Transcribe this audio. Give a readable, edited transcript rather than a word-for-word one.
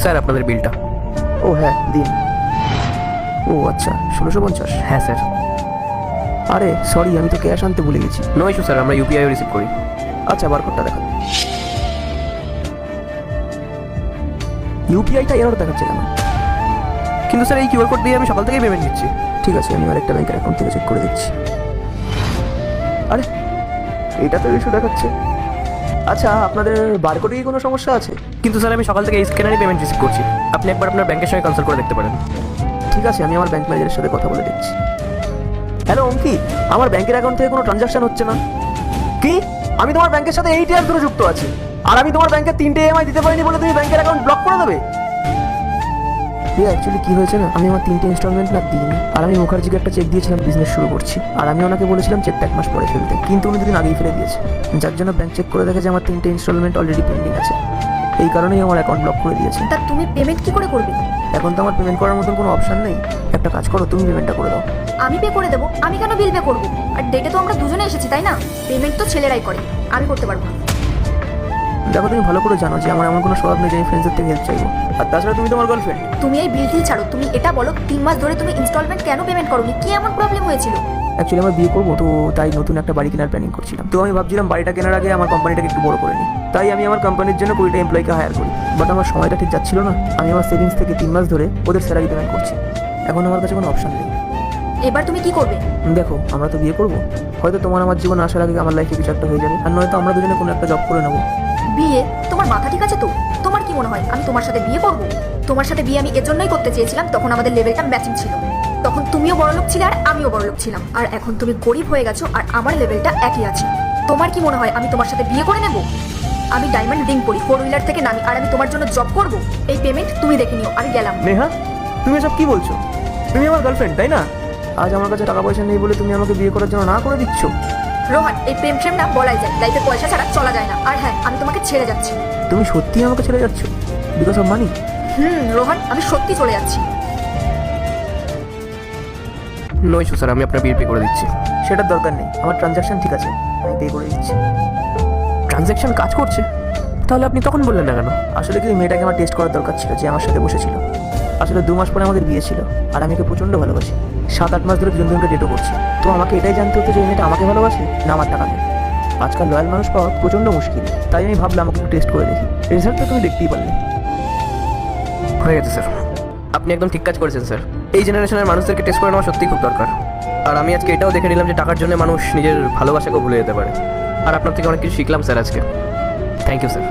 Sir আপনাদের বিলটা। ও হ্যাঁ দিন। ও আচ্ছা 1650। হ্যাঁ স্যার। আরে সরি, আমি তো ক্যাশ আনতে ভুলে গেছি। নো ইস্যু স্যার, আমরা ইউপিআইও রিসিভ করি। আচ্ছা বারকোডটা দেখা। ইউপিআইটা এরর দেখাচ্ছে কেন? কিন্তু স্যার এই কিউআর কোড দিয়ে আমি সকাল থেকেই পেমেন্ট দিচ্ছি। ঠিক আছে, আমি আরেকটা ব্যাংকের অ্যাকাউন্ট থেকে চেক করে দিচ্ছি। আরে এটা তো ইস্যু দেখাচ্ছে। আচ্ছা আপনাদের বারকোডে কি কোনো সমস্যা আছে? কিন্তু স্যার আমি সকাল থেকে এই স্ক্যানারই পেমেন্ট রিসিভ করছি। আপনি একবার আপনার ব্যাংকের সঙ্গে কনসাল্ট করে দেখতে পারেন। ঠিক আছে, আমি আমার ব্যাংক ম্যানেজারের সাথে কথা বলে দেখছি। হ্যালো অঙ্কিত, আমার ব্যাংকের অ্যাকাউন্ট থেকে কোনো ট্রানজাকশন হচ্ছে না। কি? আমি তোমার ব্যাংকের সাথে 8 ইয়ার ধরে যুক্ত আছি, আর আমি তোমার ব্যাংকে 3টে ইএমআই দিতে পারিনি বলে তুমি ব্যাংকের অ্যাকাউন্ট ব্লক করে দেবে? অ্যাকচুয়ালি কি হয়েছে না, আমি আমার 3টে ইনস্টলমেন্ট না দিইনি, আর আমি মুখার্জিকে একটা চেক দিয়েছিলাম বিজনেস শুরু করছি, আর আমি ওনাকে বলেছিলাম চেকটা 1 মাস পরে ফেলতে, কিন্তু উনি 2 দিন আগেই ফেলে দিয়েছে, যার জন্য ব্যাংক চেক করে দেখে যে আমার 3টে ইনস্টলমেন্ট অলরেডি পেন্ডিং আছে। এই কারণেই আমার অ্যাকাউন্ট ব্লক করে দিয়েছে। তা তুমি পেমেন্ট কি করে করবে? এখন তো আমার পেমেন্ট করার মতন কোনো অপশন নেই। একটা কাজ করো, তুমি পেমেন্টটা করে দাও। আমি পে করে দেবো। আমি কেন বিল পে করবো? আর ডেটে তো আমরা দুজনে এসেছি, তাই না? পেমেন্ট তো ছেলেরাই করে, আমি করতে পারবো না। দেখো তুমি ভালো করে জানো যে আমার এমন কোনো স্বভাব নেই যে আমি ফ্রেন্ডসদের থেকে হেল্প চাইবো, আর তাছাড়া তুমি তোমার গার্লফ্রেন্ড। তুমি এই বিল টিল ছাড়ো, তুমি এটা বলো 3 মাস ধরে তুমি ইনস্টলমেন্ট কেন পেমেন্ট করোনি? কি এমন প্রবলেম হয়েছিল? অ্যাকচুয়ালি আমার বিয়ে করবো, তো তাই নতুন একটা বাড়ি কেনার প্ল্যানিং করছিলাম। তো আমি ভাবছিলাম বাড়িটা কেনার আগে আমার কোম্পানিটাকে একটু বড় করে নিই, তাই আমি আমার কোম্পানির জন্য 20টা এমপ্লয়িকে হায়ার করি। বাট আমার সময়টা ঠিক যাচ্ছিল না। আমি আমার সেভিংস থেকে 3 মাস ধরে ওদের স্যালারি পেমেন্ট করছি। এখন আমার কাছে কোনো অপশন নেই। এবার তুমি কি করবে? দেখো আমরা তো বিয়ে করবো, হয়তো তোমার আমার জীবনে আসার আগে আমার লাইফে কিছু একটা হয়ে যাবে, আর নয়তো আমরা দুজনে কোনো একটা জব করে নেবো। বিয়ে? তোমার মাথা ঠিক আছে তো? তোমার কি মনে হয় আমি তোমার সাথে বিয়ে করবো? তোমার সাথে বিয়ে আমি এজন্যই করতে চেয়েছিলাম, তখন আমাদের লেভেলটা ম্যাচিং ছিল। তখন তুমিও বড়লোক ছিলে আর আমিও বড়লোক ছিলাম, আর এখন তুমি গরিব হয়ে গেছো আর আমার লেভেলটা একই আছে। তোমার কি মনে হয় আমি তোমার সাথে বিয়ে করে নেব? আমি ডায়মন্ড রিং পরি, 4 হুইলার থেকে নামি, আর আমি তোমার জন্য জব করব? এই পেমেন্ট তুমি দেখে নিও, আমি গেলাম। নেহা, তুমি এসব কি বলছো? তুমি আমার গার্লফ্রেন্ড তাই না? আজ আমার কাছে টাকা পয়সা নেই বলে তুমি আমাকে বিয়ে করার জন্য না করে দিচ্ছ? রোহান, এই প্রেম না বলাই যায়, লাইফে পয়সা ছাড়া চলা যায় না। আর হ্যাঁ, আমি তোমাকে ছেড়ে যাচ্ছি। তুমি সত্যিই আমাকে ছেড়ে যাচ্ছ বিকজ অফ মানি? রোহান, আমি সত্যি চলে যাচ্ছি। নো ইস্যু স্যার, আমি আপনার বিল পে করে দিচ্ছি। সেটার দরকার নেই, আমার ট্রানজাকশন ঠিক আছে, আমি পে করে দিচ্ছি। ট্রানজ্যাকশন কাজ করছে? তাহলে আপনি তখন বললেন না কেন? আসলে কি ওই মেয়েটাকে আমার টেস্ট করার দরকার ছিল যে আমার সাথে বসেছিল। আসলে 2 মাস পরে আমাদের বিয়ে ছিল, আর আমি ওকে প্রচণ্ড ভালোবাসি। 7-8 মাস ধরে দুজনকে ডেটও করছি। তো আমাকে এটাই জানতে হতো যে এই মেয়েটা আমাকে ভালোবাসে না আমার টাকা নেই। আজকাল লয়াল মানুষ পাওয়া প্রচণ্ড মুশকিল, তাই আমি ভাবলাম আমাকে একটু টেস্ট করে দেখি। রেজাল্ট তো তুমি দেখতেই পারলে। হয়ে গেছে স্যার, আপনি একদম ঠিক কাজ করেছেন স্যার। এই জেনারেশনের মানুষদেরকে টেস্ট করে নেওয়া সত্যিই খুব দরকার। আর আমি আজকে এটাও দেখে নিলাম যে টাকার জন্য মানুষ নিজের ভালোবাসাকেও ভুলে যেতে পারে। আর আপনার থেকে অনেক কিছু শিখলাম স্যার আজকে। Thank you sir.